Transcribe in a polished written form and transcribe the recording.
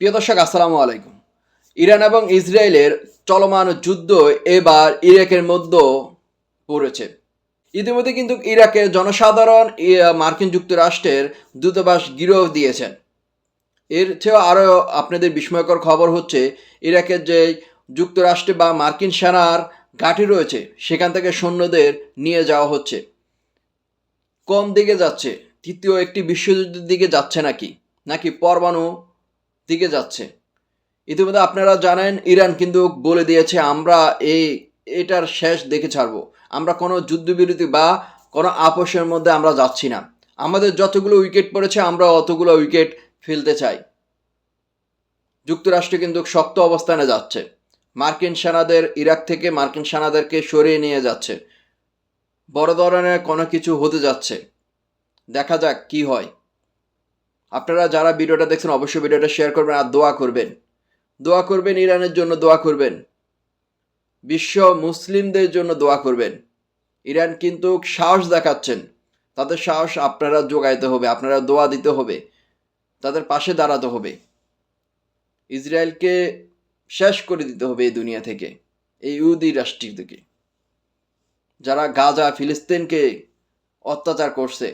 প্রিয় দর্শক, আসসালামু আলাইকুম। ইরান এবং ইসরায়েলের চলমান যুদ্ধ এবার ইরাকের মধ্যে পড়েছে। ইতিমধ্যে কিন্তু ইরাকের জনসাধারণ মার্কিন যুক্তরাষ্ট্রের দূতাবাস গিরফ দিয়েছেন। এর চেয়েও আরও আপনাদের বিস্ময়কর খবর হচ্ছে, ইরাকের যে যুক্তরাষ্ট্রে বা মার্কিন সেনার ঘাঁটি রয়েছে সেখান থেকে সৈন্যদের নিয়ে যাওয়া হচ্ছে। কোন দিকে যাচ্ছে? তৃতীয় একটি বিশ্বযুদ্ধের দিকে যাচ্ছে নাকি নাকি পরমাণু দিকে যাচ্ছে? ইতিমধ্যে আপনারা জানেন, ইরান কিন্তু বলে দিয়েছে আমরা এটার শেষ দেখে ছাড়বো। আমরা কোনো যুদ্ধবিরতি বা কোনো আপোষের মধ্যে আমরা যাচ্ছি না। আমাদের যতগুলো উইকেট পড়েছে আমরা অতগুলো উইকেট ফেলতে চাই। যুক্তরাষ্ট্র কিন্তু শক্ত অবস্থানে যাচ্ছে। মার্কিন সেনাদের ইরাক থেকে মার্কিন সেনাদেরকে সরিয়ে নিয়ে যাচ্ছে। বড় ধরনের কোনো কিছু হতে যাচ্ছে। দেখা যাক কি হয়। আপনারা যারা ভিডিওটা দেখছেন অবশ্যই ভিডিওটা শেয়ার করবেন আর দোয়া করবেন। দোয়া করবেন, ইরানের জন্য দোয়া করবেন, বিশ্ব মুসলিমদের জন্য দোয়া করবেন। ইরান কিন্তু সাহস দেখাচ্ছেন, তাদের সাহস আপনারা যোগাইতে হবে, আপনারা দোয়া দিতে হবে, তাদের পাশে দাঁড়াতে হবে। ইসরায়েলকে শেষ করে দিতে হবে এই দুনিয়া থেকে, এই ইহুদি রাষ্ট্রের থেকে, যারা গাজা ফিলিস্তিনকে অত্যাচার করছে।